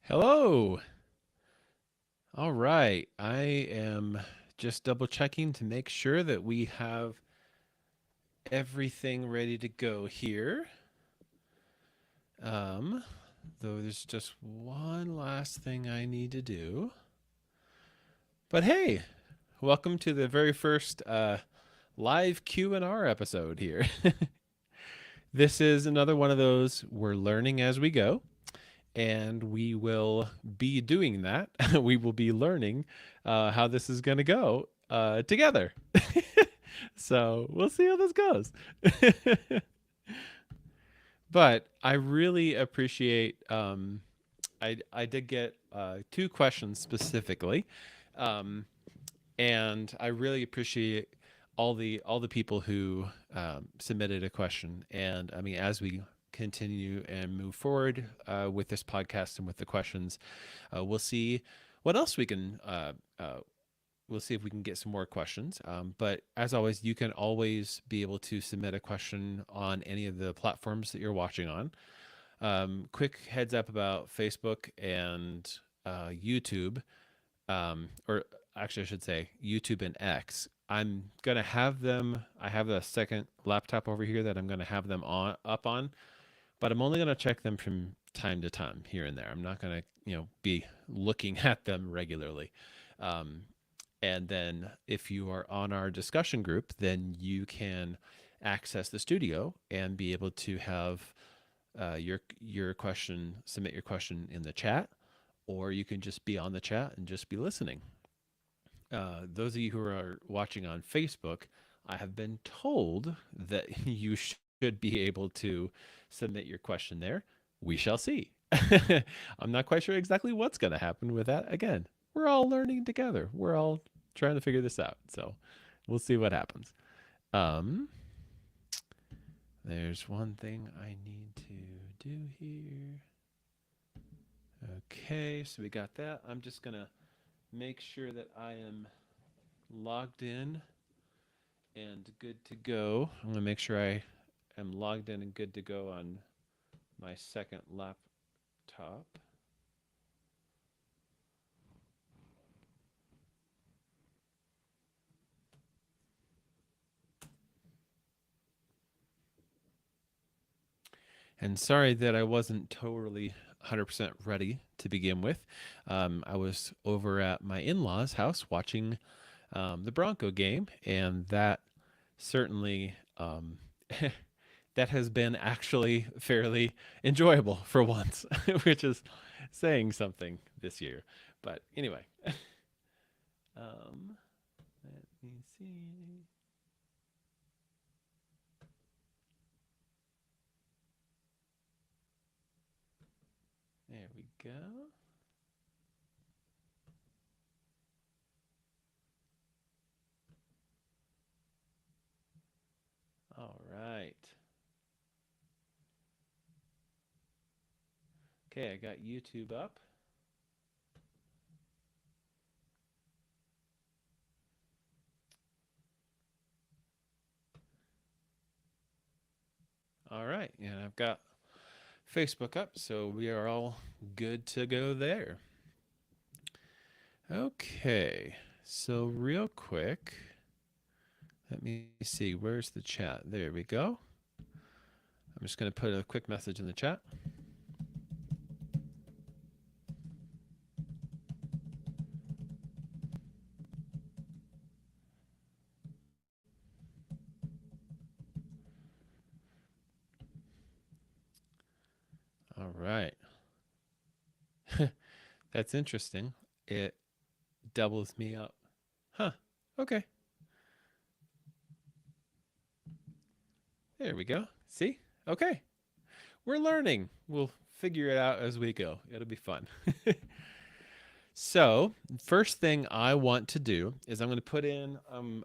Hello. All right. I am just double checking to make sure that we have everything ready to go here. Um, though there's just one last thing I need to do. But hey, welcome to the very first live Q&R episode here. This is another one of those we're learning as we go, and we will be doing that. We will be learning how this is going to go together. So we'll see how this goes. But I really appreciate. I did get two questions specifically, um, and I really appreciate all the people who submitted a question. And I mean, as we continue and move forward with this podcast and with the questions, we'll see what else we can we'll see if we can get some more questions. But as always, you can always be able to submit a question on any of the platforms that you're watching on. Quick heads up about Facebook and YouTube, or actually, I should say YouTube and X. I'm gonna have them. I have a second laptop over here that I'm gonna have them on up on, but I'm only gonna check them from time to time here and there. I'm not gonna, be looking at them regularly. Um, and then if you are on our discussion group, then you can access the studio and be able to have your question, submit your question in the chat, or you can just be on the chat and just be listening. Those of you who are watching on Facebook, I have been told that you should be able to submit your question there. We shall see. I'm not quite sure exactly what's going to happen with that. Again, we're all learning together. We're all trying to figure this out. So we'll see what happens. Um, there's one thing I need to do here. Okay, so we got that. I'm just going to make sure that I am logged in and good to go. I'm going to make sure I am logged in and good to go on my second laptop. And sorry that I wasn't totally 100% ready to begin with. I was over at my in law's house watching the Bronco game, and that certainly that has been actually fairly enjoyable for once, which is saying something this year. But anyway, let me see. There we go. All right. Okay, I got YouTube up. All right, and I've got Facebook up, so we are all good to go there. Okay, so real quick, let me see, where's the chat? There we go. I'm just going to put a quick message in the chat. All right. That's interesting. It doubles me up. Huh. Okay. There we go. See? Okay. We're learning. We'll figure it out as we go. It'll be fun. So, first thing I want to do is I'm going to put in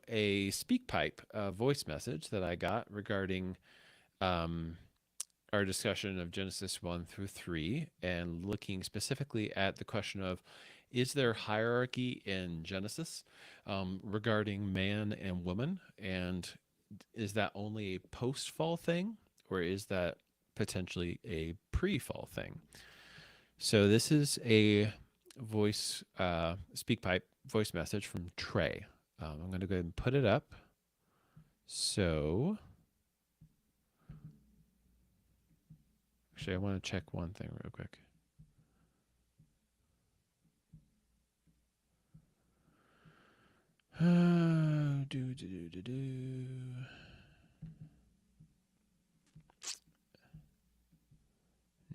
a SpeakPipe voice message that I got regarding um, our discussion of Genesis 1 through 3 and looking specifically at the question of, is there hierarchy in Genesis regarding man and woman? And is that only a post fall thing, or is that potentially a pre fall thing? So this is a voice SpeakPipe voice message from Trey. I'm going to go ahead and put it up. So actually, I want to check one thing real quick.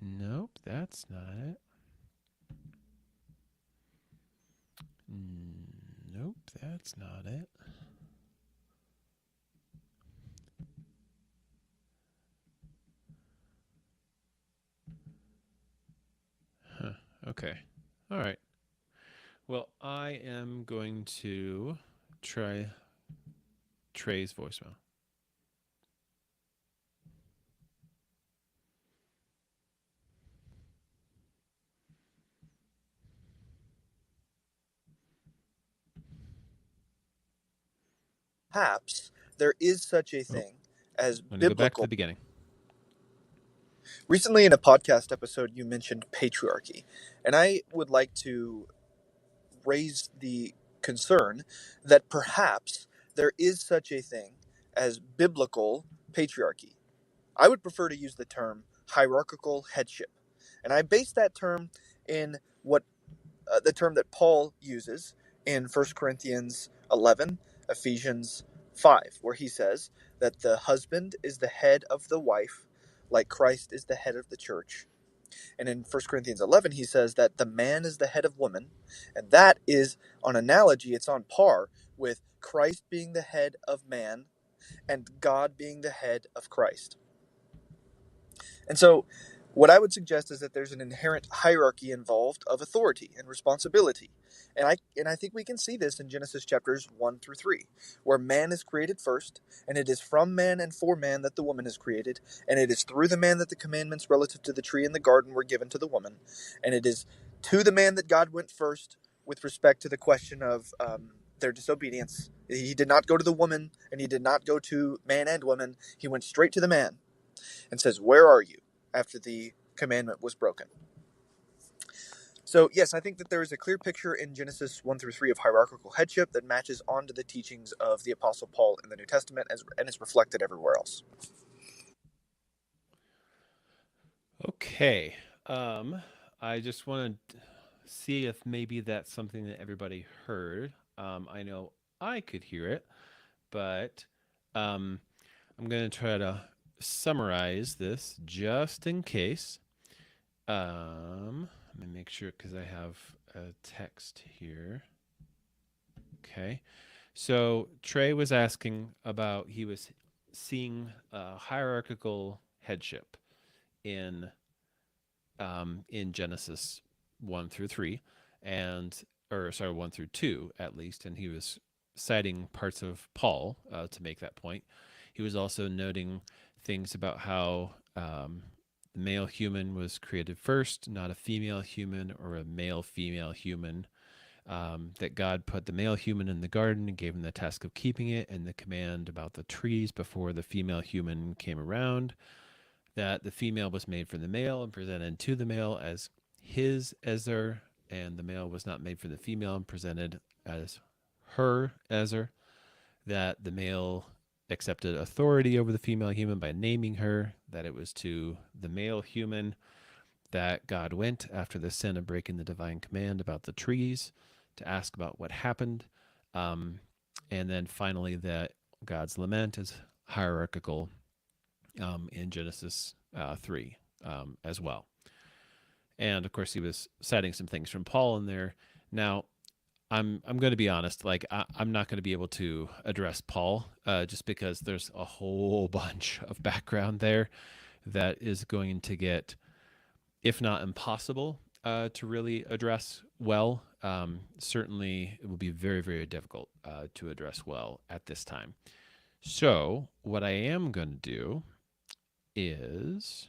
Nope, that's not it. Nope, that's not it. Huh. Okay. All right. Well, I am going to try Trey's voicemail. Perhaps there is such a Oh, thing as I'm going to go back to biblical. the beginning. Recently, in a podcast episode, you mentioned patriarchy, and I would like to raise the concern that perhaps there is such a thing as biblical patriarchy. I would prefer to use the term hierarchical headship, and I base that term in what the term that Paul uses in 1 Corinthians 11, Ephesians 5, where he says that the husband is the head of the wife, like Christ is the head of the church. And in 1 Corinthians 11, he says that the man is the head of woman. And that is, on analogy, it's on par with Christ being the head of man and God being the head of Christ. And so, what I would suggest is that there's an inherent hierarchy involved of authority and responsibility. And I think we can see this in Genesis chapters 1 through 3, where man is created first, and it is from man and for man that the woman is created, and it is through the man that the commandments relative to the tree in the garden were given to the woman, and it is to the man that God went first with respect to the question of their disobedience. He did not go to the woman, and he did not go to man and woman. He went straight to the man and says, "Where are you?" after the commandment was broken. So, yes, I think that there is a clear picture in Genesis 1 through 3 of hierarchical headship that matches onto the teachings of the Apostle Paul in the New Testament and is reflected everywhere else. Okay. I just want to see if maybe that's something that everybody heard. I know I could hear it, but um, I'm going to try to summarize this just in case. Let me make sure because I have a text here. Okay. So Trey was asking about he was seeing hierarchical headship in in Genesis 1 through 3, and or sorry 1 through 2 at least, and he was citing parts of Paul to make that point. He was also noting things about how the male human was created first, not a female human or a male female human. That God put the male human in the garden and gave him the task of keeping it, and the command about the trees before the female human came around, that the female was made for the male and presented to the male as his Ezer, and the male was not made for the female and presented as her Ezer, that the male accepted authority over the female human by naming her, that it was to the male human that God went after the sin of breaking the divine command about the trees to ask about what happened. Um, and then finally, that God's lament is hierarchical in Genesis 3 as well. And of course, he was citing some things from Paul in there. Now, I'm going to be honest. Like I'm not going to be able to address Paul just because there's a whole bunch of background there that is going to get, if not impossible, to really address well. Certainly, it will be very very difficult to address well at this time. So what I am going to do is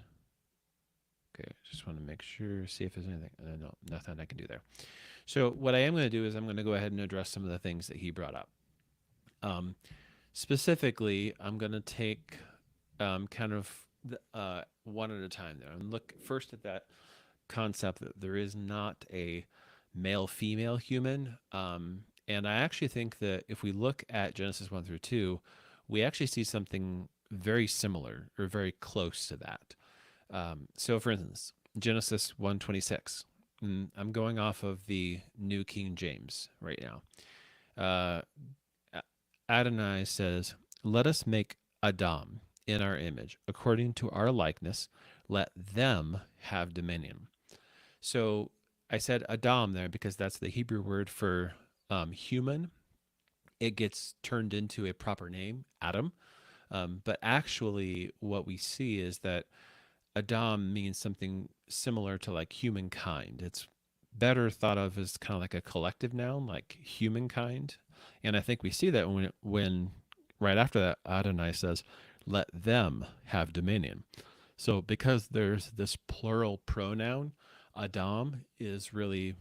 okay. Just want to make sure, see if there's anything. No, nothing I can do there. So what I am going to do is I'm going to go ahead and address some of the things that he brought up. Um, Specifically, I'm going to take kind of one at a time there. And look first at that concept that there is not a male female human. And I actually think that if we look at Genesis 1 through 2, we actually see something very similar or very close to that. So, for instance, Genesis 1:26. I'm going off of the New King James right now. Uh, Adonai says, "Let us make Adam in our image, according to our likeness. Let them have dominion." So I said Adam there because that's the Hebrew word for human. It gets turned into a proper name, Adam. But actually, what we see is that Adam means something similar to like humankind. It's better thought of as kind of like a collective noun, like humankind. And I think we see that when right after that, Adonai says, "Let them have dominion." So because there's this plural pronoun, Adam is really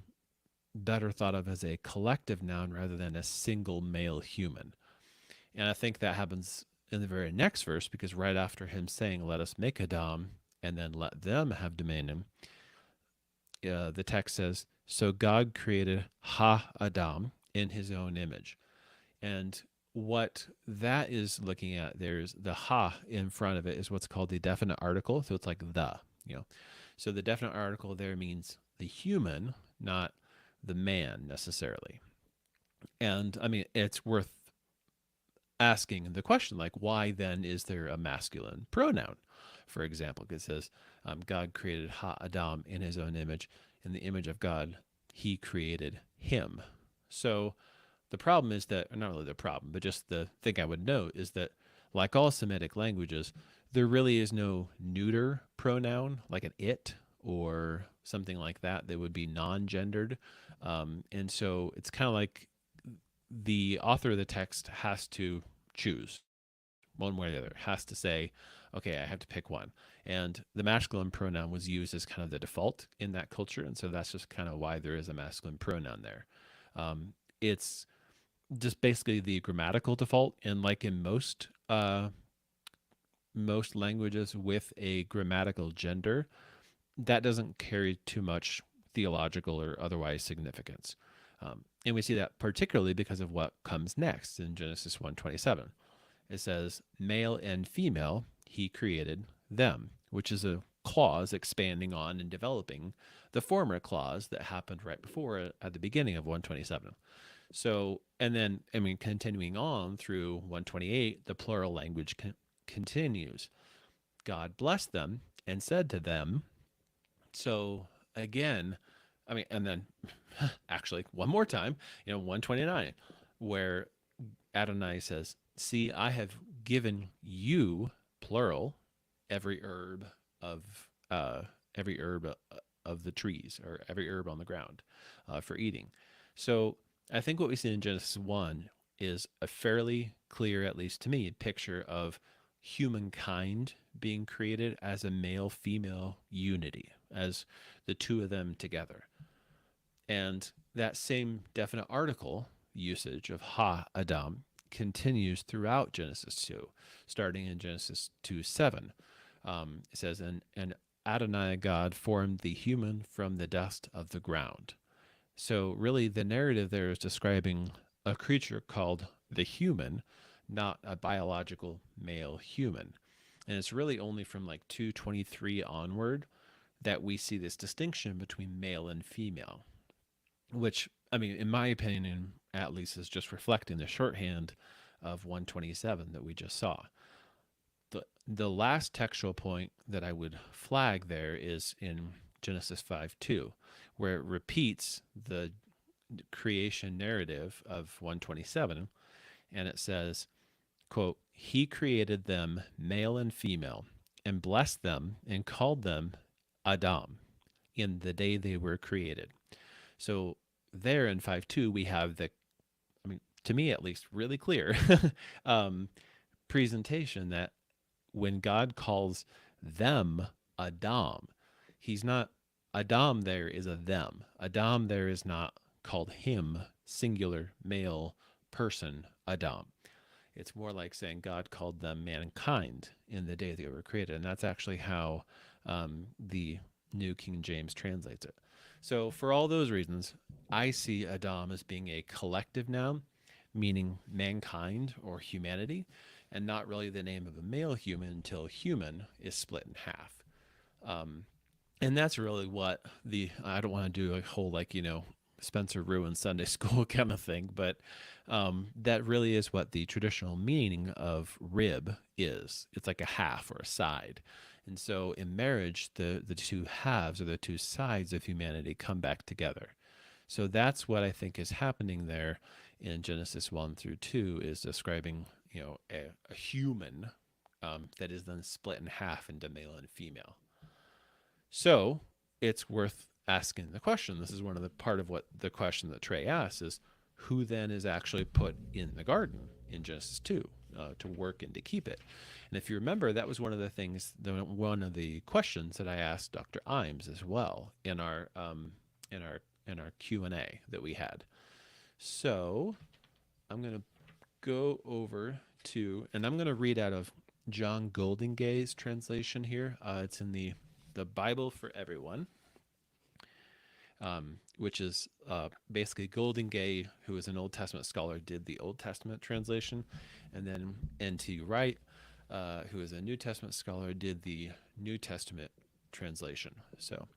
better thought of as a collective noun rather than a single male human. And I think that happens in the very next verse because right after him saying, "Let us make Adam," and then "let them have dominion," the text says, "So God created Ha Adam in his own image." And what that is looking at, there's the ha in front of it is what's called the definite article. So it's like the. So the definite article there means the human, not the man necessarily. And I mean, it's worth asking the question, like, why then is there a masculine pronoun? For example, it says, God created Ha Adam in his own image. In the image of God, he created him. So the problem is that, or not really the problem, but just the thing I would note is that, like all Semitic languages, there really is no neuter pronoun, like an it or something like that, that would be non gendered. And so it's kind of like the author of the text has to choose one way or the other, has to say, okay, I have to pick one. And the masculine pronoun was used as kind of the default in that culture. And so that's just kind of why there is a masculine pronoun there. It's just basically the grammatical default. And like in most languages with a grammatical gender, that doesn't carry too much theological or otherwise significance. And we see that particularly because of what comes next in Genesis 1:27. It says, "Male and female, he created them," which is a clause expanding on and developing the former clause that happened right before it at the beginning of 127. So, and then, I mean, continuing on through 128, the plural language continues. God blessed them and said to them. So again, I mean, and then actually one more time, 129, where Adonai says, "See, I have given you," plural, "every herb of the trees, or every herb on the ground for eating." So I think what we see in Genesis 1 is a fairly clear, at least to me, picture of humankind being created as a male female unity, as the two of them together. And that same definite article usage of Ha Adam continues throughout Genesis 2, starting in Genesis 2:7. It says, and Adonai God formed the human from the dust of the ground. So really the narrative there is describing a creature called the human, not a biological male human. And it's really only from like 2:23 onward that we see this distinction between male and female, which, I mean, in my opinion, at least, is just reflecting the shorthand of 127 that we just saw. The last textual point that I would flag there is in Genesis 5:2, where it repeats the creation narrative of 127, and it says, quote, "He created them male and female, and blessed them and called them Adam in the day they were created." So there in 5:2, we have the, I mean, to me at least, really clear presentation that when God calls them Adam, he's not, Adam there is a them. Adam there is not called him, singular male person, Adam. It's more like saying God called them mankind in the day they were created. And that's actually how the New King James translates it. So, for all those reasons, I see Adam as being a collective noun, meaning mankind or humanity, and not really the name of a male human until human is split in half. Um, and that's really what I don't want to do a whole, like, Spencer ruined Sunday school kind of thing, but that really is what the traditional meaning of rib is. It's like a half or a side. And so in marriage, the two halves or the two sides of humanity come back together. So that's what I think is happening there in Genesis 1 through 2, is describing, a human that is then split in half into male and female. So it's worth asking the question. This is one of the part of what the question that Trey asks is, who then is actually put in the garden in Genesis 2 to work and to keep it? And if you remember, that was one of the things, one of the questions that I asked Dr. Imes as well in our Q&A that we had. So I'm going to go over to, and I'm going to read out of John Goldingay's translation here. It's in the Bible for Everyone, which is basically Goldingay, who is an Old Testament scholar, did the Old Testament translation, and then N.T. Wright, who is a New Testament scholar, did the New Testament translation. So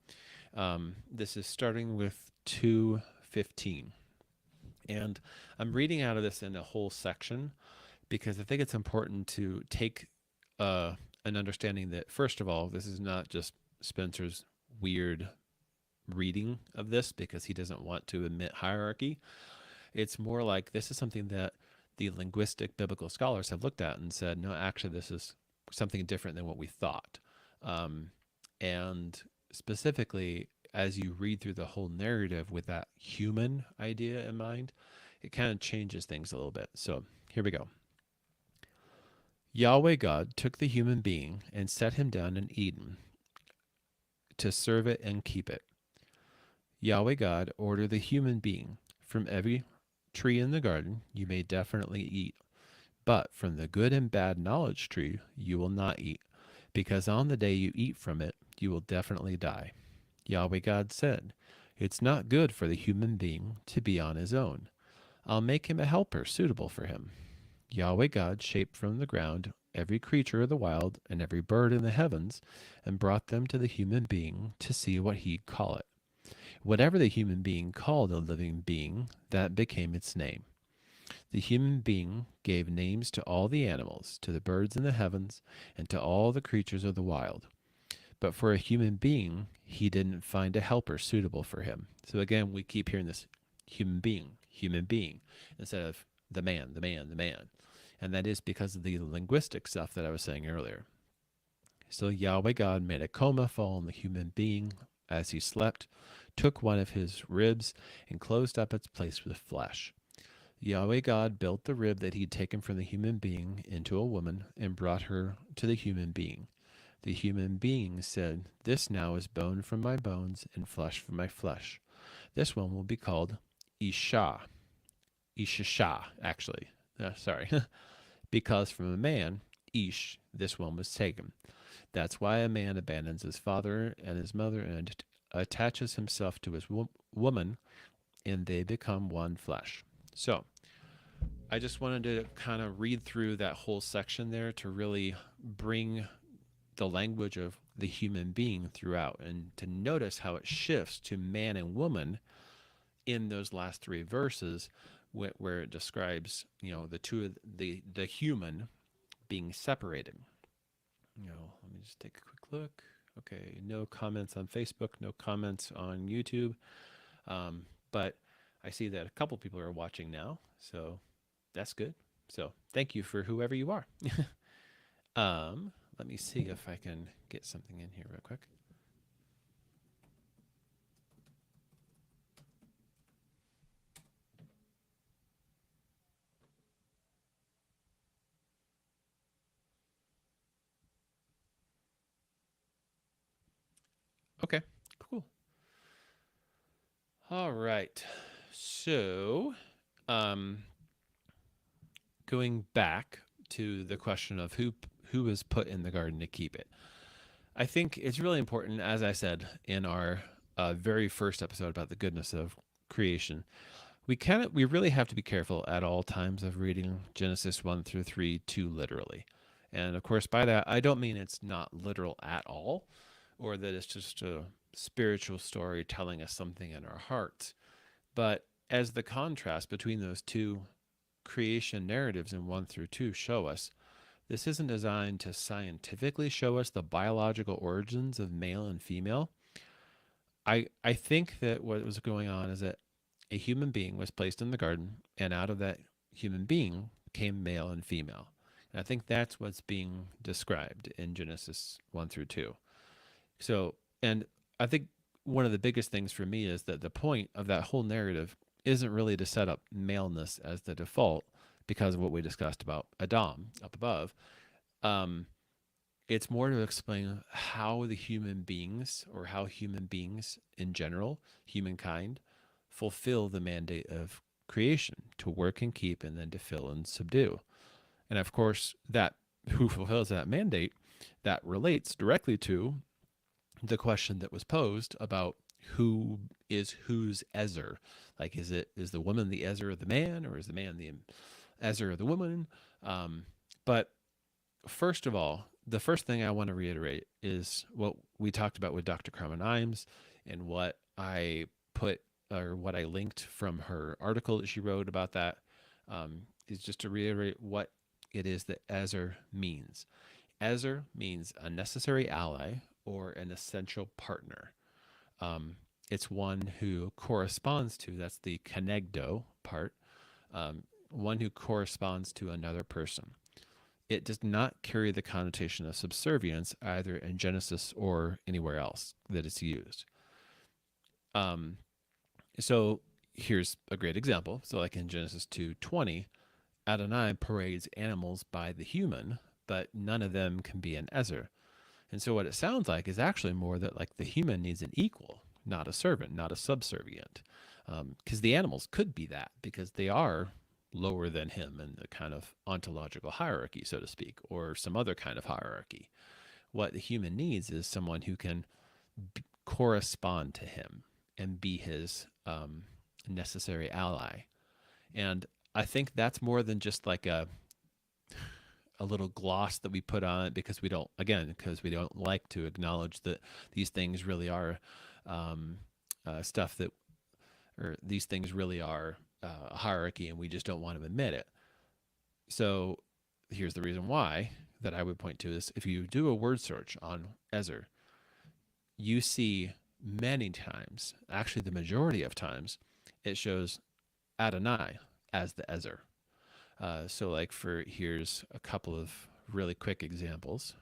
this is starting with 2:15. And I'm reading out of this in a whole section because I think it's important to take an understanding that, first of all, this is not just Spencer's weird reading of this because he doesn't want to admit hierarchy. It's more like this is something that the linguistic biblical scholars have looked at and said, no, actually, this is something different than what we thought. And specifically, as you read through the whole narrative with that human idea in mind, it kind of changes things a little bit. So here we go. Yahweh God took the human being and set him down in Eden to serve it and keep it. Yahweh God ordered the human being, from every tree in the garden you may definitely eat, but from the good and bad knowledge tree you will not eat, because on the day you eat from it you will definitely die. Yahweh God said, "It's not good for the human being to be on his own. I'll make him a helper suitable for him." Yahweh God shaped from the ground every creature of the wild and every bird in the heavens, and brought them to the human being to see what he'd call it. Whatever the human being called a living being, that became its name. The human being gave names to all the animals, to the birds in the heavens, and to all the creatures of the wild. But for a human being, he didn't find a helper suitable for him. So again, we keep hearing this human being, instead of the man, the man, the man. And that is because of the linguistic stuff that I was saying earlier. So Yahweh God made a coma fall on the human being as he slept, took one of his ribs, and closed up its place with flesh. Yahweh God built the rib that he'd taken from the human being into a woman and brought her to the human being. The human being said, "This now is bone from my bones and flesh from my flesh. This one will be called Isha." Ishisha, actually. Sorry. Because from a man, Ish, this one was taken. That's why a man abandons his father and his mother and attaches himself to his woman, and they become one flesh. So I just wanted to kind of read through that whole section there to really bring the language of the human being throughout, and to notice how it shifts to man and woman in those last three verses, where it describes, the two of the human being separated. Let me just take a quick look. Okay, no comments on Facebook, no comments on YouTube, but I see that a couple people are watching now, so that's good. So thank you for whoever you are. Let me see if I can get something in here real quick. Okay, cool. All right. So, going back to the question of who was put in the garden to keep it. I think it's really important, as I said in our very first episode about the goodness of creation, we really have to be careful at all times of reading Genesis 1 through 3 too literally. And of course, by that, I don't mean it's not literal at all, or that it's just a spiritual story telling us something in our hearts. But as the contrast between those two creation narratives in 1 through 2 show us, this isn't designed to scientifically show us the biological origins of male and female. I think that what was going on is that a human being was placed in the garden, and out of that human being came male and female. And I think that's what's being described in Genesis 1 through 2. So, and I think one of the biggest things for me is that the point of that whole narrative isn't really to set up maleness as the default because of what we discussed about Adam up above. Um, it's more to explain how the human beings, or how human beings in general, humankind, fulfill the mandate of creation to work and keep and then to fill and subdue. And of course, that who fulfills that mandate, that relates directly to the question that was posed about who is whose Ezer. Like, is the woman the Ezer of the man, or is the man the Ezer of the woman? But first of all, the first thing I want to reiterate is what we talked about with Dr. Carmen Imes, and what I put, or what I linked from her article that she wrote about that, is just to reiterate what it is that Ezer means. Ezer means a necessary ally or an essential partner. It's one who corresponds to, that's the kenegdo part, one who corresponds to another person. It does not carry the connotation of subservience either in Genesis or anywhere else that it's used. So here's a great example. So like in Genesis 2:20, Adonai parades animals by the human, but none of them can be an Ezer. And so what it sounds like is actually more that like the human needs an equal, not a servant, not a subservient. Because the animals could be that, because they are lower than him in the kind of ontological hierarchy, so to speak, or some other kind of hierarchy. What the human needs is someone who can correspond to him and be his necessary ally. And I think that's more than just like a little gloss that we put on it, because we don't, again, because we don't like to acknowledge that these things really are stuff that, or these things really are a hierarchy, and we just don't want to admit it. So here's the reason why that I would point to is, if you do a word search on Ezer, you see many times, actually the majority of times, it shows Adonai as the Ezer. So like here's a couple of really quick examples.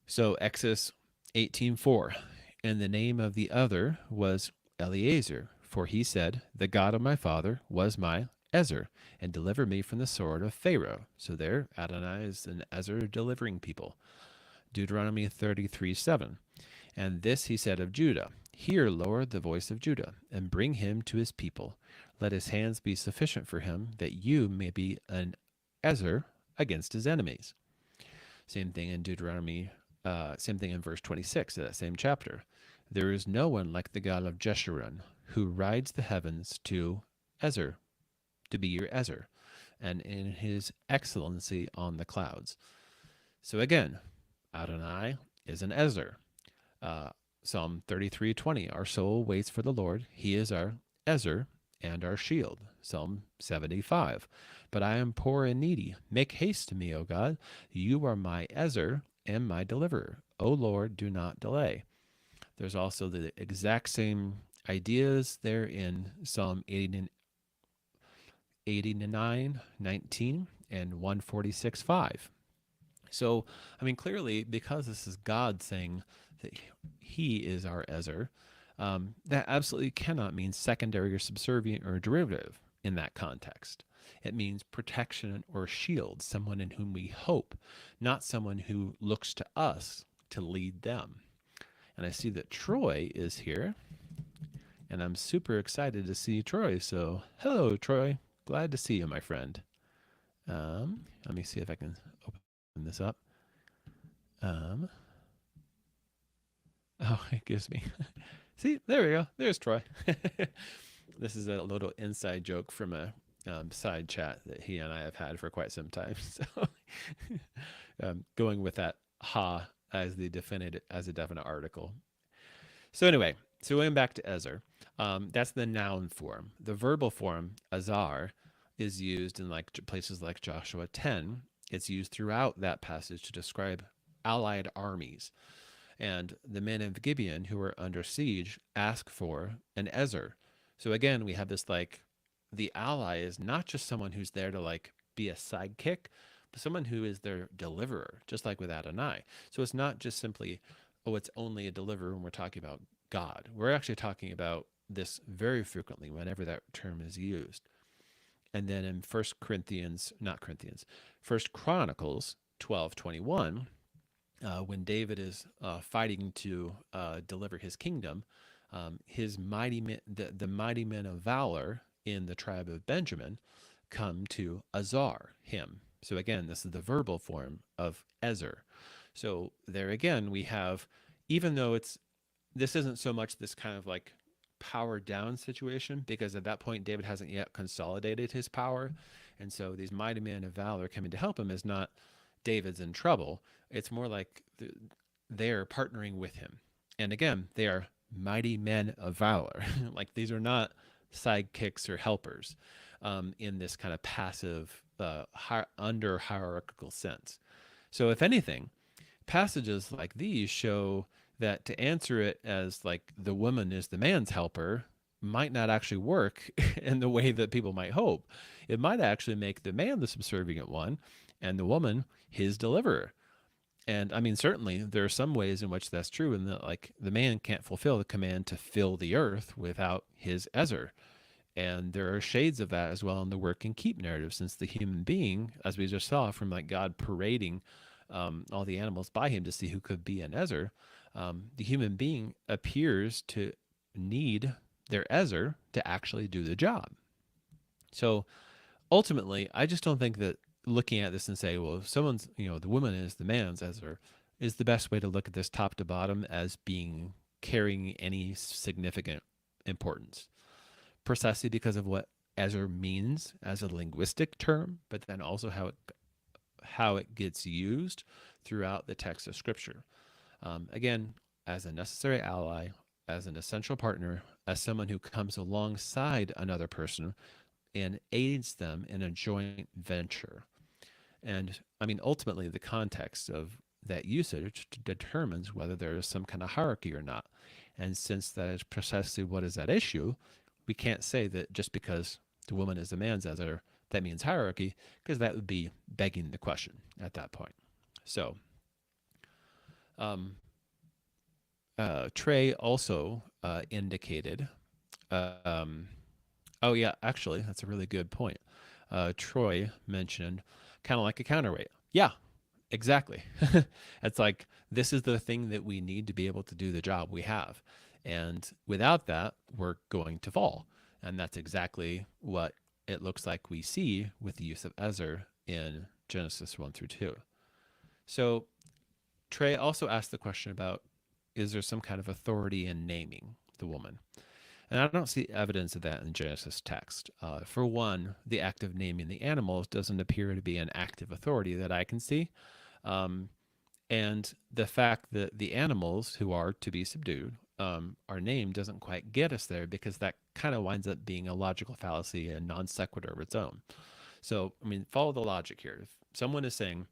So Exodus 18:4, and the name of the other was Eliezer, for he said, the God of my father was my Ezer, and delivered me from the sword of Pharaoh. So there, Adonai is an Ezer delivering people. Deuteronomy 33:7, and this he said of Judah, hear, Lord, the voice of Judah, and bring him to his people. Let his hands be sufficient for him, that you may be an Ezer against his enemies. Same thing in Deuteronomy, same thing in verse 26 of that same chapter. There is no one like the God of Jeshurun, who rides the heavens to Ezer, to be your Ezer, and in his excellency on the clouds. So again, Adonai is an Ezer. Psalm 33:20, our soul waits for the Lord. He is our Ezer and our shield. Psalm 75, but I am poor and needy. Make haste to me, O God. You are my Ezer and my deliverer. O Lord, do not delay. There's also the exact same ideas there in Psalm 89:19 and 146:5. So, I mean, clearly, because this is God saying that he is our Ezer, that absolutely cannot mean secondary or subservient or derivative in that context. It means protection or shield, someone in whom we hope, not someone who looks to us to lead them. And I see that Troy is here, and I'm super excited to see Troy. So, hello, Troy. Glad to see you, my friend. Let me see if I can open this up. Oh, it gives me. See, there we go. There's Troy. This is a little inside joke from a side chat that he and I have had for quite some time. So, going with that "ha" as the definite article. So anyway, so going back to Ezer, that's the noun form. The verbal form, azar, is used in like places like Joshua 10. It's used throughout that passage to describe allied armies. And the men of Gibeon who were under siege ask for an Ezer. So again, we have this like the ally is not just someone who's there to like be a sidekick, but someone who is their deliverer, just like with Adonai. So it's not just simply, oh, it's only a deliverer when we're talking about God. We're actually talking about this very frequently whenever that term is used. And then in First Chronicles 12:21, when David is fighting to deliver his kingdom, his mighty men, the mighty men of valor in the tribe of Benjamin come to azar him. So again, this is the verbal form of Ezer. So there again, we have, even though this isn't so much this kind of like power down situation, because at that point David hasn't yet consolidated his power, and so these mighty men of valor coming to help him is not David's in trouble. It's more like they're partnering with him, and again they are mighty men of valor. Like these are not sidekicks or helpers in this kind of passive under hierarchical sense. So if anything, passages like these show that to answer it as like the woman is the man's helper might not actually work in the way that people might hope. It might actually make the man the subservient one and the woman his deliverer. And I mean, certainly there are some ways in which that's true, and that like the man can't fulfill the command to fill the earth without his Ezer. And there are shades of that as well in the work and keep narrative, since the human being, as we just saw from like God parading all the animals by him to see who could be an Ezer, the human being appears to need their Ezer to actually do the job. So ultimately, I just don't think that looking at this and say, well, if someone's, the woman is the man's Ezer, is the best way to look at this top to bottom as being carrying any significant importance, precisely because of what Ezer means as a linguistic term, but then also how it gets used throughout the text of Scripture. Again, as a necessary ally, as an essential partner, as someone who comes alongside another person and aids them in a joint venture. And I mean, ultimately, the context of that usage determines whether there is some kind of hierarchy or not. And since that is precisely what is at issue, we can't say that just because the woman is the man's Ezer, that means hierarchy, because that would be begging the question at that point. So, Trey also indicated, oh yeah, actually, that's a really good point. Troy mentioned kind of like a counterweight. Yeah, exactly. It's like, this is the thing that we need to be able to do the job we have. And without that, we're going to fall. And that's exactly what it looks like we see with the use of Ezer in Genesis 1-2. So Trey also asked the question about, is there some kind of authority in naming the woman? And I don't see evidence of that in Genesis text. For one, the act of naming the animals doesn't appear to be an active authority that I can see. And the fact that the animals who are to be subdued are named doesn't quite get us there, because that kind of winds up being a logical fallacy and non sequitur of its own. So, I mean, follow the logic here. If someone is saying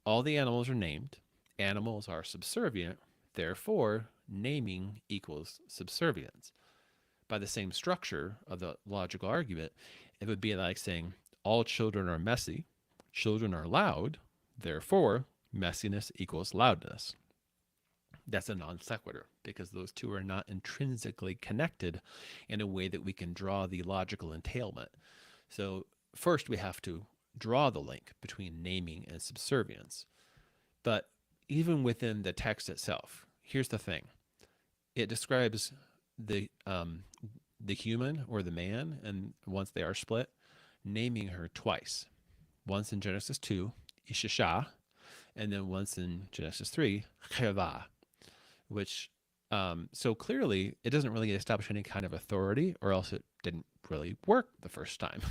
all the animals are named, animals are subservient, therefore naming equals subservience. By the same structure of the logical argument, it would be like saying all children are messy, children are loud, therefore messiness equals loudness. That's a non sequitur, because those two are not intrinsically connected in a way that we can draw the logical entailment. So first we have to draw the link between naming and subservience. But even within the text itself, here's the thing. It describes the human or the man, and once they are split, naming her twice. once in Genesis 2, Ishishah, and then once in Genesis 3, Cheva, which so clearly it doesn't really establish any kind of authority, or else it didn't really work the first time.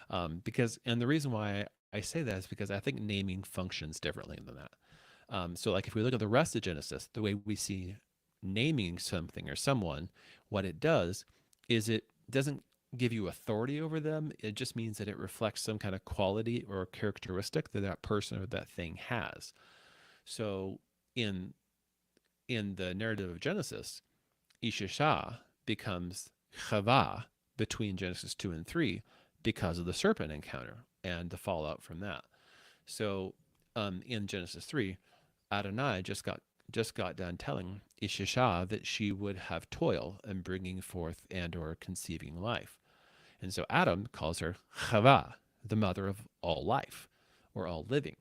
And the reason why I say that is because I think naming functions differently than that. So, like, if we look at the rest of Genesis, the way we see naming something or someone, what it does is it doesn't give you authority over them. It just means that it reflects some kind of quality or characteristic that that person or that thing has. So, in the narrative of Genesis, Ishishah becomes Chava between Genesis 2 and 3 because of the serpent encounter and the fallout from that. So, in Genesis 3, Adonai just got done telling Ishishah that she would have toil in bringing forth and or conceiving life. And so Adam calls her Chava, the mother of all life or all living.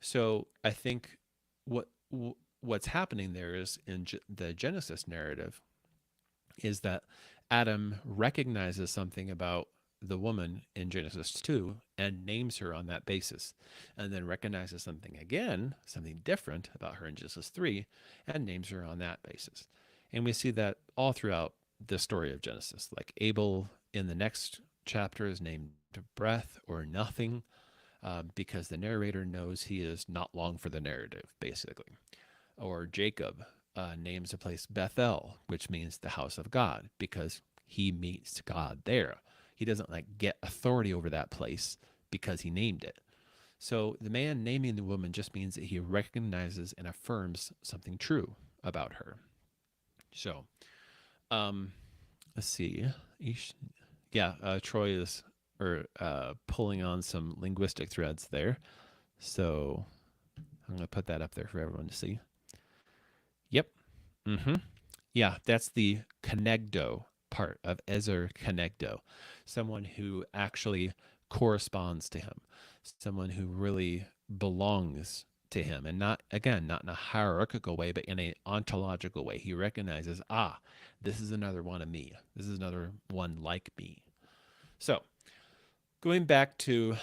So I think what's happening there is in the Genesis narrative is that Adam recognizes something about the woman in Genesis 2 and names her on that basis, and then recognizes something again, something different about her in Genesis 3, and names her on that basis. And we see that all throughout the story of Genesis. Like Abel in the next chapter is named breath or nothing, because the narrator knows he is not long for the narrative, basically. Or Jacob names a place Bethel, which means the house of God, because he meets God there. He doesn't like get authority over that place because he named it. So the man naming the woman just means that he recognizes and affirms something true about her. So, let's see. Troy is pulling on some linguistic threads there. So I'm going to put that up there for everyone to see. Yep. Yeah, that's the connegdo part of Ezer Kenegdo, someone who actually corresponds to him, someone who really belongs to him, and not in a hierarchical way, but in an ontological way. He recognizes, this is another one of me. This is another one like me. So going back to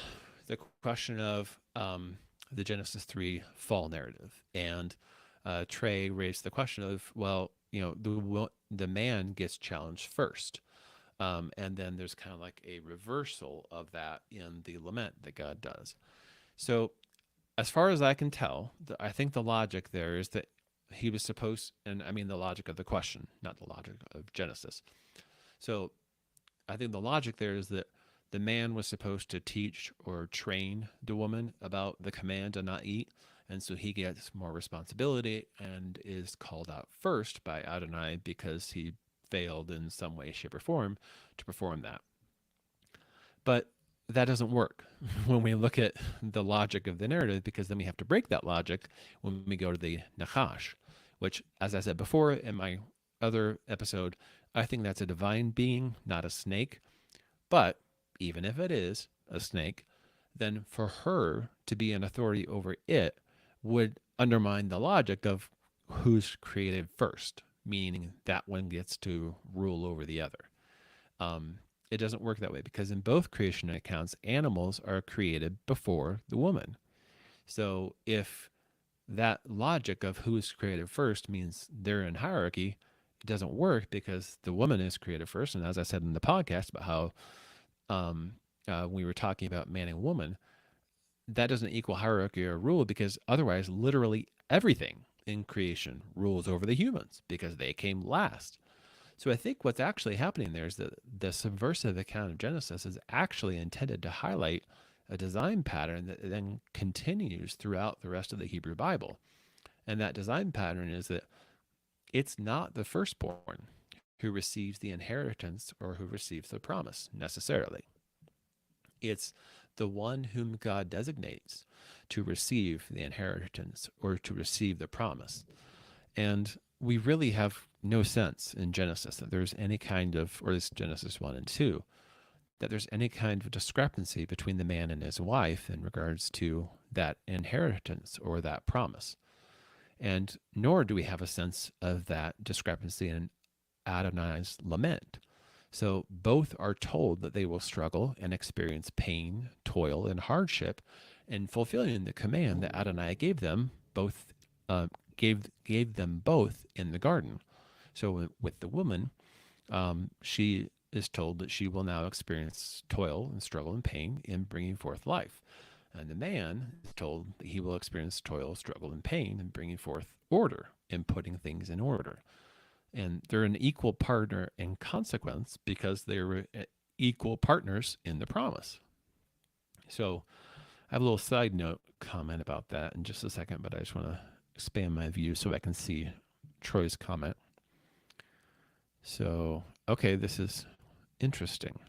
the question of the Genesis 3 fall narrative, and Trey raised the question of, well, the man gets challenged first. And then there's kind of like a reversal of that in the lament that God does. So as far as I can tell, I think the logic there is that he was supposed, and I mean the logic of the question, not the logic of Genesis. So I think the logic there is that the man was supposed to teach or train the woman about the command to not eat. And so he gets more responsibility and is called out first by Adonai because he failed in some way, shape, or form to perform that. But that doesn't work when we look at the logic of the narrative, because then we have to break that logic when we go to the Nachash, which, as I said before in my other episode, I think that's a divine being, not a snake. But even if it is a snake, then for her to be an authority over it would undermine the logic of who's created first, meaning that one gets to rule over the other. It doesn't work that way, because in both creation accounts, animals are created before the woman. So if that logic of who's created first means they're in hierarchy, it doesn't work, because the woman is created first. And as I said in the podcast about how we were talking about man and woman, that doesn't equal hierarchy or rule, because otherwise literally everything in creation rules over the humans because they came last. So I think what's actually happening there is that the subversive account of Genesis is actually intended to highlight a design pattern that then continues throughout the rest of the Hebrew Bible. And that design pattern is that it's not the firstborn who receives the inheritance or who receives the promise necessarily. It's the one whom God designates to receive the inheritance or to receive the promise. And we really have no sense in Genesis that there's any kind of, or this Genesis 1 and 2, that there's any kind of discrepancy between the man and his wife in regards to that inheritance or that promise. And nor do we have a sense of that discrepancy in Adonai's lament. So both are told that they will struggle and experience pain, toil, and hardship in fulfilling the command that Adonai gave them both gave them both in the garden. So with the woman, she is told that she will now experience toil and struggle and pain in bringing forth life. And the man is told that he will experience toil, struggle, and pain in bringing forth order and putting things in order. And they're an equal partner in consequence because they're equal partners in the promise. So I have a little side note comment about that in just a second, but I just want to expand my view so I can see Troy's comment. So, okay, this is interesting.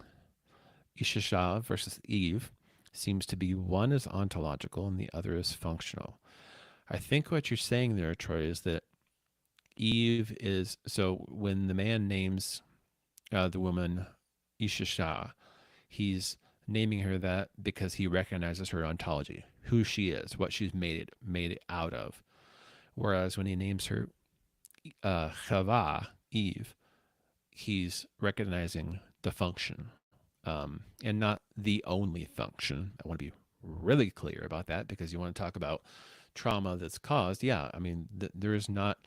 Ishishah versus Eve seems to be one is ontological and the other is functional. I think what you're saying there, Troy, is that Eve is, so when the man names the woman Ishishah, he's naming her that because he recognizes her ontology, who she is, what she's made it out of. Whereas when he names her Chava, Eve, he's recognizing the function, and not the only function. I want to be really clear about that because you want to talk about trauma that's caused. Yeah, I mean, there is not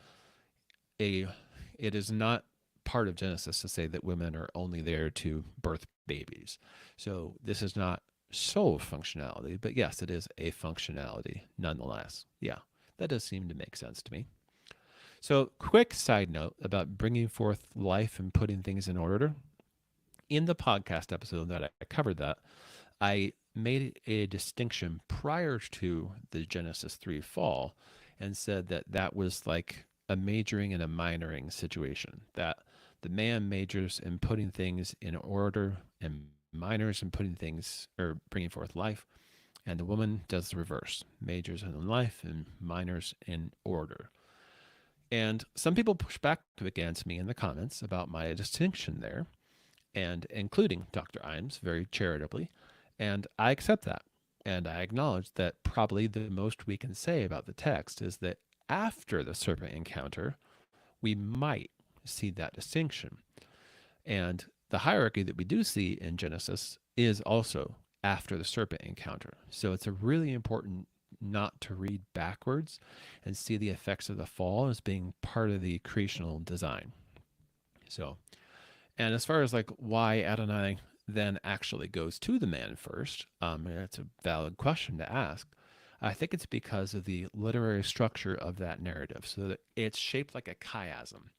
a, it is not part of Genesis to say that women are only there to birth babies. So this is not sole functionality, but yes, it is a functionality nonetheless. Yeah, that does seem to make sense to me. So, quick side note about bringing forth life and putting things in order. In the podcast episode that I covered that, I made a distinction prior to the Genesis 3 fall and said that that was like a majoring and a minoring situation, that the man majors in putting things in order and minors in putting things or bringing forth life, and the woman does the reverse, majors in life and minors in order. And some people push back against me in the comments about my distinction there, and including Dr. Imes very charitably. And I accept that. And I acknowledge that probably the most we can say about the text is that after the serpent encounter, we might see that distinction. And the hierarchy that we do see in Genesis is also after the serpent encounter. So it's a really important not to read backwards and see the effects of the fall as being part of the creational design. So, and as far as like why Adonai then actually goes to the man first, it's a valid question to ask. I think it's because of the literary structure of that narrative. So that it's shaped like a chiasm,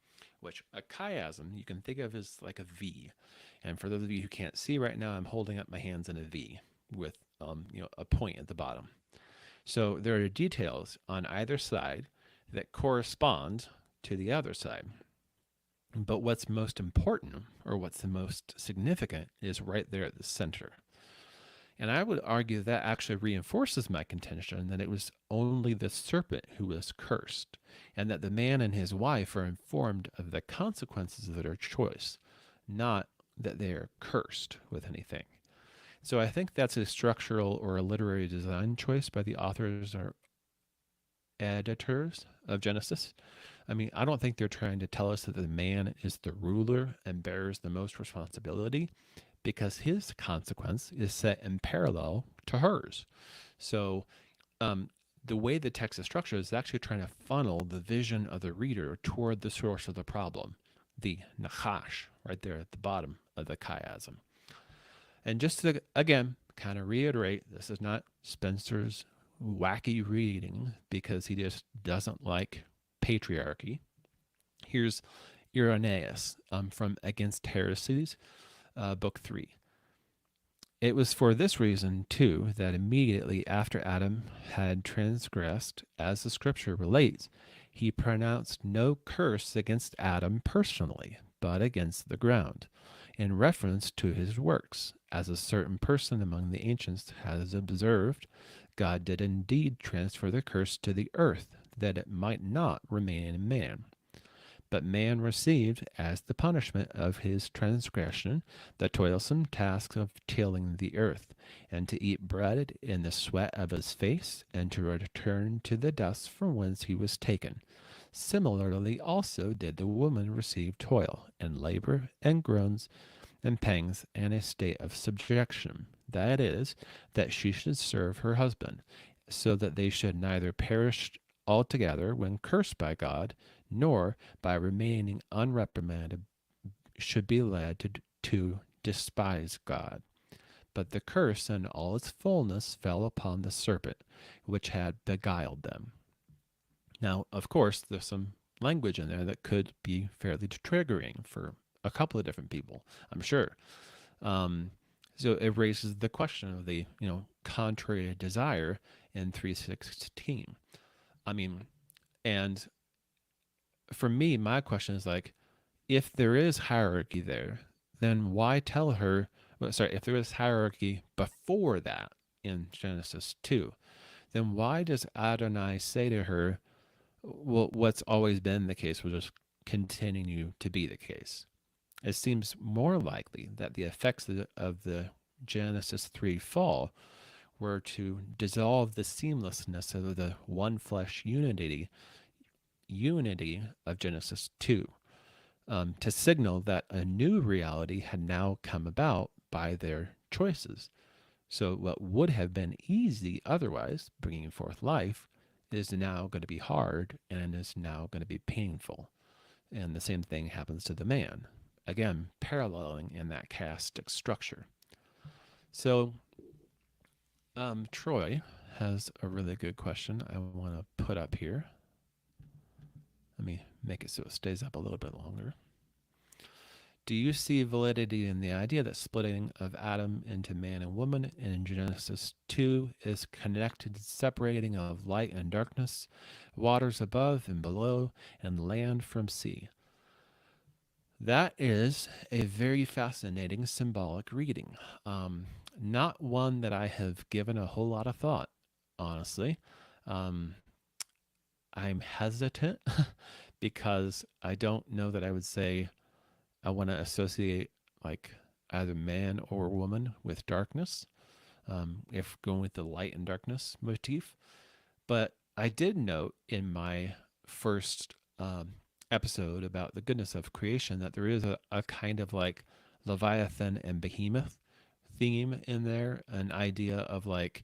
which a chiasm you can think of as like a V. And for those of you who can't see right now, I'm holding up my hands in a V with a point at the bottom. So there are details on either side that correspond to the other side. But what's most important, or what's the most significant, is right there at the center. And I would argue that actually reinforces my contention that it was only the serpent who was cursed, and that the man and his wife are informed of the consequences of their choice, not that they are cursed with anything. So I think that's a structural or a literary design choice by the authors or editors of Genesis. I mean, I don't think they're trying to tell us that the man is the ruler and bears the most responsibility because his consequence is set in parallel to hers. So the way the text is structured is actually trying to funnel the vision of the reader toward the source of the problem, the nachash, right there at the bottom of the chiasm. And just to, again, kind of reiterate, this is not Spencer's wacky reading because he just doesn't like patriarchy. Here's Irenaeus from Against Heresies, book 3. It was for this reason, too, that immediately after Adam had transgressed, as the scripture relates, he pronounced no curse against Adam personally, but against the ground, in reference to his works. As a certain person among the ancients has observed, God did indeed transfer the curse to the earth, that it might not remain in man. But man received, as the punishment of his transgression, the toilsome task of tilling the earth, and to eat bread in the sweat of his face, and to return to the dust from whence he was taken. Similarly also did the woman receive toil, and labor, and groans, and pangs and a state of subjection. That is, that she should serve her husband, so that they should neither perish altogether when cursed by God, nor by remaining unreprimanded should be led to despise God. But the curse in all its fullness fell upon the serpent, which had beguiled them. Now, of course, there's some language in there that could be fairly triggering for a couple of different people, I'm sure. Um, so it raises the question of the, contrary desire in 3:16. I mean, and for me, my question is like, if there is hierarchy there, then why tell her? Well, sorry, if there is hierarchy before that in Genesis 2, then why does Adonai say to her, well, what's always been the case will just continue to be the case? It seems more likely that the effects of the Genesis 3 fall were to dissolve the seamlessness of the one flesh unity of Genesis 2, to signal that a new reality had now come about by their choices. So what would have been easy otherwise, bringing forth life, is now going to be hard and is now going to be painful. And the same thing happens to the man. Again, paralleling in that chiastic structure. So Troy has a really good question I want to put up here. Let me make it so it stays up a little bit longer. Do you see validity in the idea that splitting of Adam into man and woman in Genesis 2 is connected separating of light and darkness, waters above and below, and land from sea? That is a very fascinating symbolic reading. Not one that I have given a whole lot of thought, honestly. I'm hesitant because I don't know that I would say I want to associate like either man or woman with darkness, if going with the light and darkness motif. But I did note in my first episode about the goodness of creation that there is a kind of like Leviathan and Behemoth theme in there, an idea of like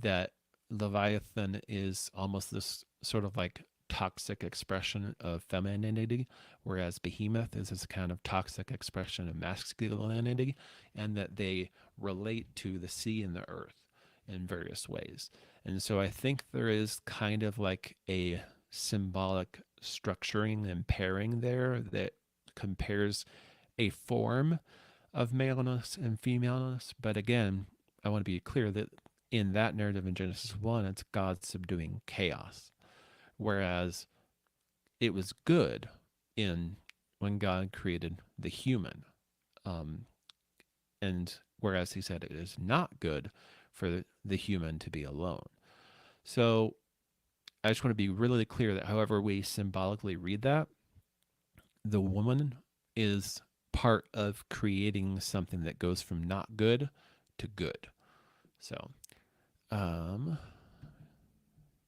that Leviathan is almost this sort of like toxic expression of femininity, whereas Behemoth is this kind of toxic expression of masculinity, and that they relate to the sea and the earth in various ways. And so I think there is kind of like a symbolic structuring and pairing there that compares a form of maleness and femaleness. But again, I want to be clear that in that narrative in Genesis 1, it's God subduing chaos. Whereas it was good in when God created the human. And whereas he said it is not good for the human to be alone. So I just want to be really clear that however we symbolically read that, the woman is part of creating something that goes from not good to good. So,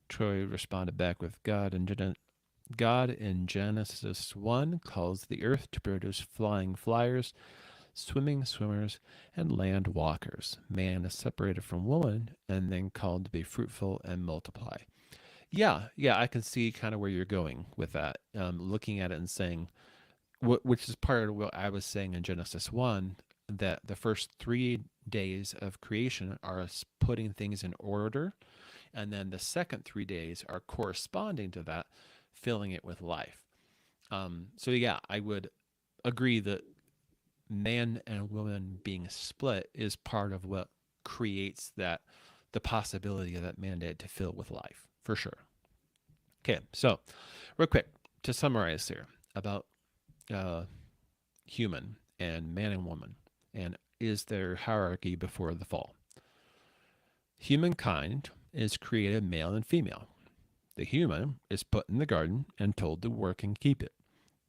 Troy responded back with God in Genesis 1 calls the earth to produce flying flyers, swimming swimmers, and land walkers. Man is separated from woman and then called to be fruitful and multiply. Yeah, I can see kind of where you're going with that. Looking at it and saying, which is part of what I was saying in Genesis 1, that the first 3 days of creation are us putting things in order. And then the second 3 days are corresponding to that, filling it with life. So yeah, I would agree that man and woman being split is part of what creates the possibility of that mandate to fill with life, for sure. Okay, so real quick, to summarize here about human and man and woman, and is there hierarchy before the fall? Humankind is created male and female. The human is put in the garden and told to work and keep it.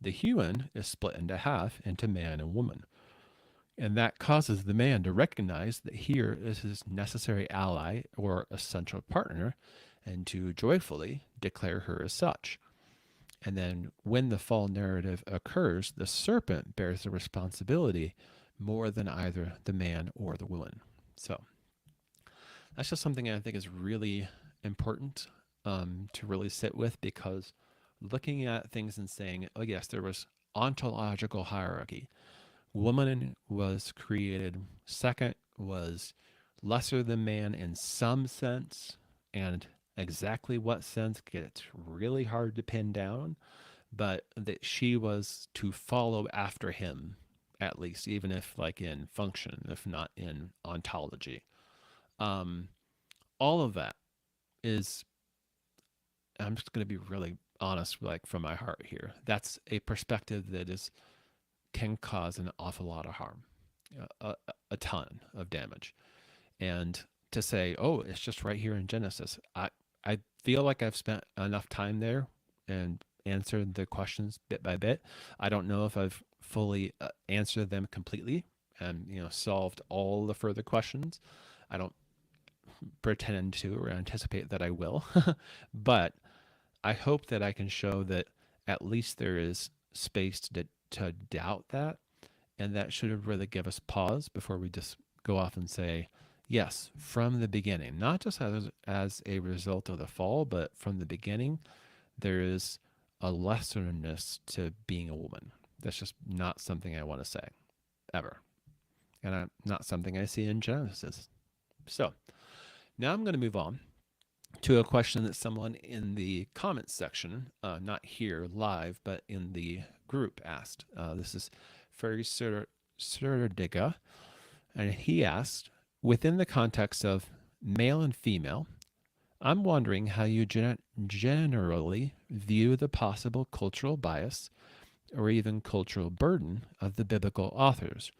The human is split into half into man and woman. And that causes the man to recognize that here is his necessary ally or essential partner and to joyfully declare her as such. And then when the fall narrative occurs, the serpent bears the responsibility more than either the man or the woman. So that's just something I think is really important to really sit with, because looking at things and saying, oh, yes, there was ontological hierarchy. Woman was created second, was lesser than man in some sense, and exactly what sense gets really hard to pin down, but that she was to follow after him, at least, even if like in function, if not in ontology. Um, all of that is, I'm just going to be really honest, like from my heart here. That's a perspective that is can cause an awful lot of harm, a ton of damage. And to say, oh, it's just right here in Genesis, I feel like I've spent enough time there and answered the questions bit by bit. I don't know if I've fully answered them completely and solved all the further questions. I don't pretend to or anticipate that I will, but I hope that I can show that at least there is space to doubt that, and that should really give us pause before we just go off and say, yes, from the beginning, not just as a result of the fall, but from the beginning, there is a lesserness to being a woman. That's just not something I want to say, ever. And not something I see in Genesis. So now I'm going to move on to a question that someone in the comments section, not here live, but in the group asked. This is Ferry Serdiga, and he asked, within the context of male and female, I'm wondering how you generally view the possible cultural bias or even cultural burden of the biblical authors,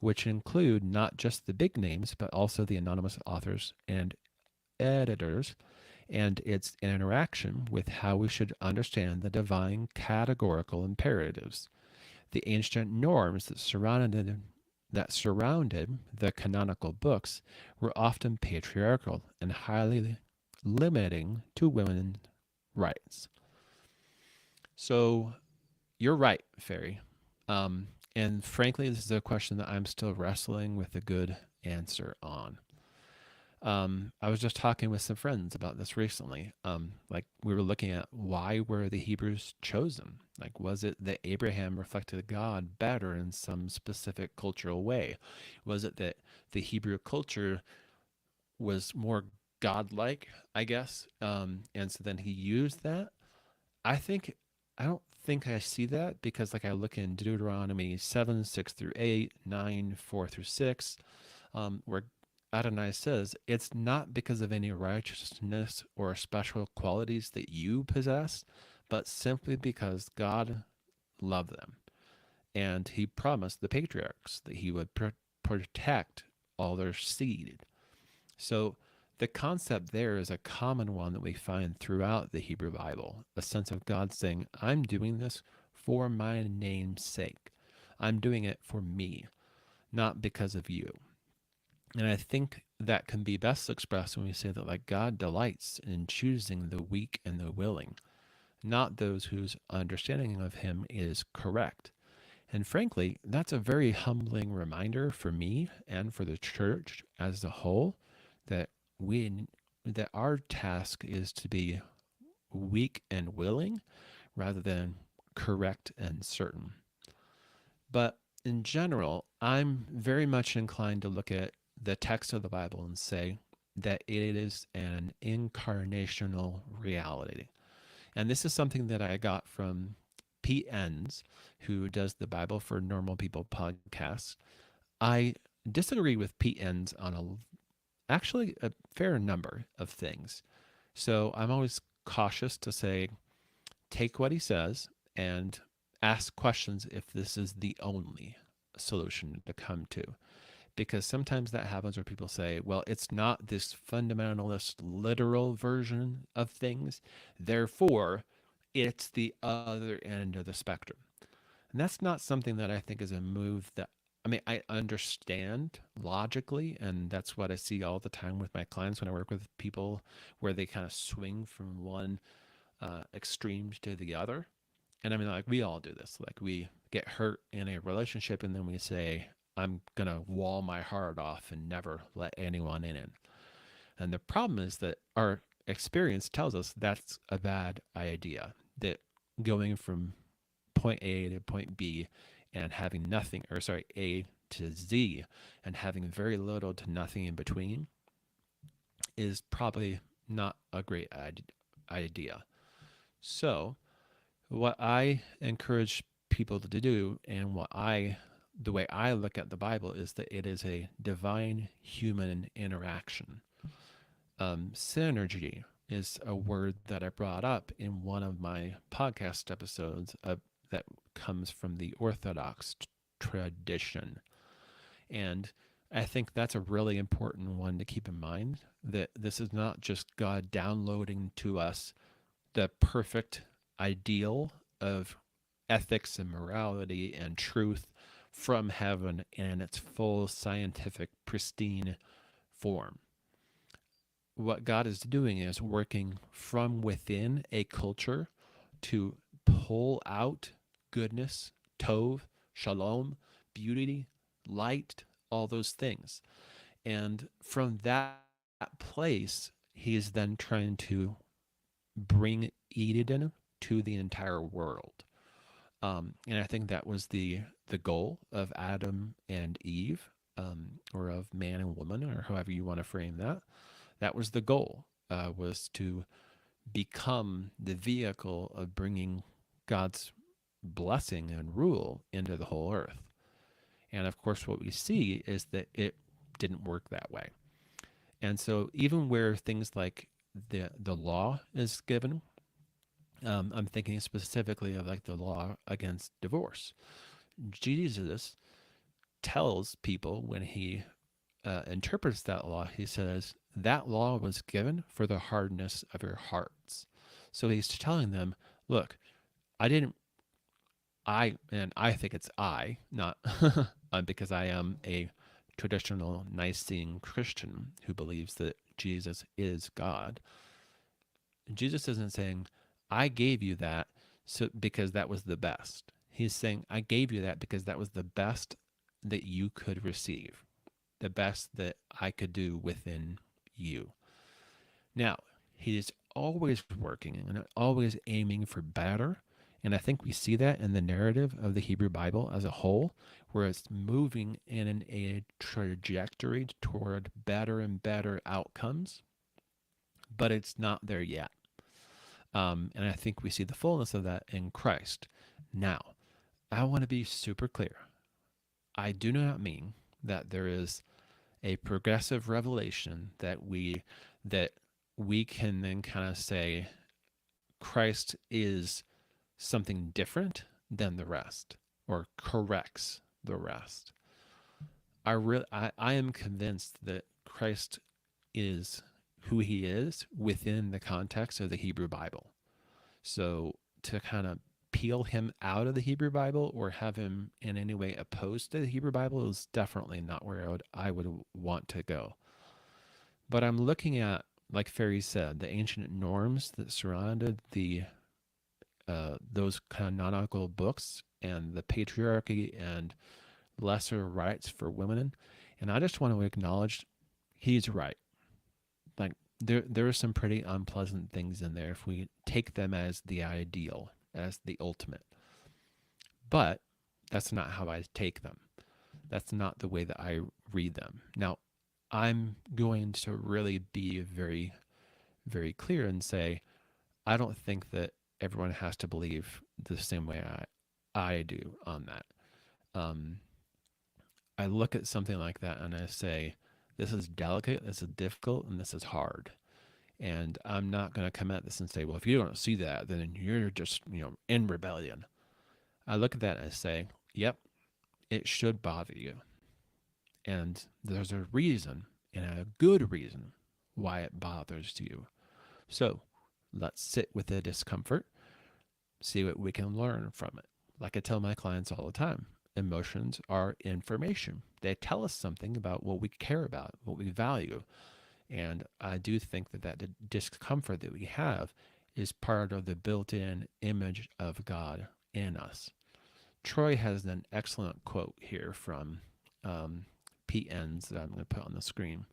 which include not just the big names, but also the anonymous authors and editors, and its interaction with how we should understand the divine categorical imperatives. The ancient norms that surrounded the canonical books were often patriarchal and highly limiting to women's rights. So you're right, Ferry. And frankly, this is a question that I'm still wrestling with a good answer on. I was just talking with some friends about this recently. Like we were looking at why were the Hebrews chosen? Like, was it that Abraham reflected God better in some specific cultural way? Was it that the Hebrew culture was more godlike, I guess? And so then he used that. I think, I don't think I see that, because like I look in Deuteronomy 7, 6 through 8, 9, 4 through 6, where Adonai says, it's not because of any righteousness or special qualities that you possess, but simply because God loved them. And he promised the patriarchs that he would protect all their seed. So the concept there is a common one that we find throughout the Hebrew Bible, a sense of God saying, I'm doing this for my name's sake. I'm doing it for me, not because of you. And I think that can be best expressed when we say that like God delights in choosing the weak and the willing, not those whose understanding of him is correct. And frankly, that's a very humbling reminder for me and for the church as a whole, that we that our task is to be weak and willing rather than correct and certain. But in general, I'm very much inclined to look at the text of the Bible and say that it is an incarnational reality. And this is something that I got from Pete Enns, who does the Bible for Normal People podcast. I disagree with Pete Enns on actually a fair number of things. So I'm always cautious to say, take what he says and ask questions if this is the only solution to come to. Because sometimes that happens where people say, well, it's not this fundamentalist literal version of things, therefore it's the other end of the spectrum. And that's not something that I think is a move that, I mean, I understand logically, and that's what I see all the time with my clients when I work with people, where they kind of swing from one extreme to the other. And I mean, like, we all do this. Like, we get hurt in a relationship and then we say, I'm going to wall my heart off and never let anyone in. And the problem is that our experience tells us that's a bad idea, that going from point A to point B and having nothing, or sorry, A to Z, and having very little to nothing in between is probably not a great idea. So, what I encourage people to do, and the way I look at the Bible, is that it is a divine human interaction. Synergy is a word that I brought up in one of my podcast episodes that comes from the Orthodox tradition. And I think that's a really important one to keep in mind, that this is not just God downloading to us the perfect ideal of ethics and morality and truth from heaven in its full scientific, pristine form. What God is doing is working from within a culture to pull out goodness, tov, shalom, beauty, light, all those things. And from that place, he is then trying to bring Eden to the entire world. And I think that was the goal of Adam and Eve, or of man and woman, or however you want to frame that. That was the goal, was to become the vehicle of bringing God's blessing and rule into the whole earth. And of course, what we see is that it didn't work that way. And so, even where things like the law is given, I'm thinking specifically of like the law against divorce. Jesus tells people when he interprets that law, he says, that law was given for the hardness of your hearts. So he's telling them, look, I didn't, and I think it's not because I am a traditional Nicene Christian who believes that Jesus is God. Jesus isn't saying, I gave you that because that was the best. He's saying, I gave you that because that was the best that you could receive, the best that I could do within you. Now, he is always working and always aiming for better. And I think we see that in the narrative of the Hebrew Bible as a whole, where it's moving in a trajectory toward better and better outcomes, but it's not there yet. And I think we see the fullness of that in Christ. Now, I want to be super clear. I do not mean that there is a progressive revelation that we can then kind of say Christ is something different than the rest or corrects the rest. I am convinced that Christ is who he is within the context of the Hebrew Bible. So to kind of peel him out of the Hebrew Bible or have him in any way opposed to the Hebrew Bible is definitely not where I would want to go. But I'm looking at, like Ferry said, the ancient norms that surrounded those canonical books and the patriarchy and lesser rights for women. And I just want to acknowledge he's right. Like there are some pretty unpleasant things in there if we take them as the ideal, as the ultimate. But that's not how I take them. That's not the way that I read them. Now, I'm going to really be very, very clear and say, I don't think that everyone has to believe the same way I do on that. I look at something like that and I say, this is delicate, this is difficult, and this is hard. And I'm not going to come at this and say, well, if you don't see that, then you're just, in rebellion. I look at that and I say, yep, it should bother you. And there's a reason, and a good reason, why it bothers you. So let's sit with the discomfort, see what we can learn from it. Like I tell my clients all the time, emotions are information. They tell us something about what we care about, what we value. And I do think that discomfort that we have is part of the built-in image of God in us. Troy has an excellent quote here from Pete Enns that I'm going to put on the screen.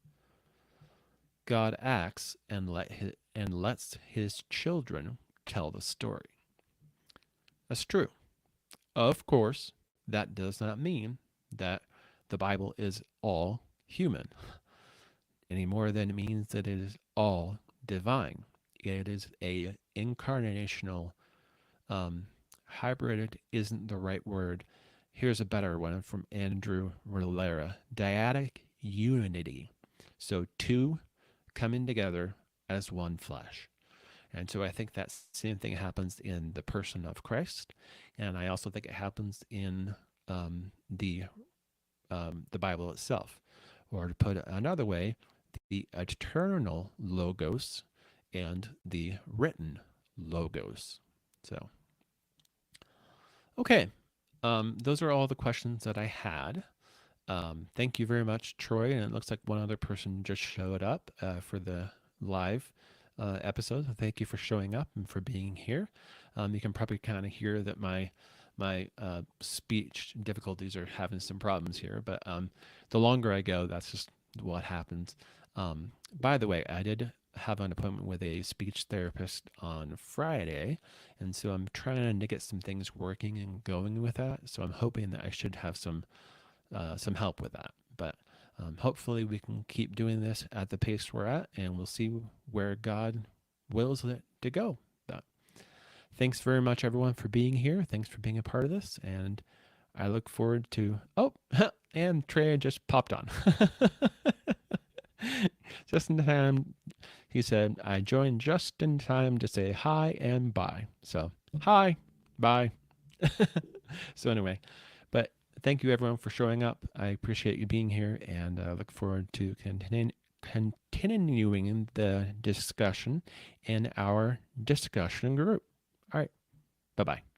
God acts and lets his children tell the story. That's true. Of course, that does not mean that the Bible is all human any more than it means that it is all divine. It is a incarnational hybrid isn't the right word. Here's a better one from Andrew Rillera. Dyadic unity. So two coming together as one flesh. And so I think that same thing happens in the person of Christ, and I also think it happens in the Bible itself. Or to put it another way, the eternal logos and the written logos. So, okay, those are all the questions that I had. Thank you very much, Troy. And it looks like one other person just showed up for the live episode. So thank you for showing up and for being here. You can probably kind of hear that my speech difficulties are having some problems here, but the longer I go, that's just what happens. By the way, I did have an appointment with a speech therapist on Friday, and so I'm trying to get some things working and going with that. So I'm hoping that I should have some help with that. But hopefully we can keep doing this at the pace we're at, and we'll see where God wills it to go. But thanks very much, everyone, for being here. Thanks for being a part of this, and I look forward to. Oh, and Trey just popped on. Just in time, he said, I joined just in time to say hi and bye. So, hi, bye. So, anyway, but thank you everyone for showing up. I appreciate you being here, and I look forward to continuing the discussion in our discussion group. All right, bye bye.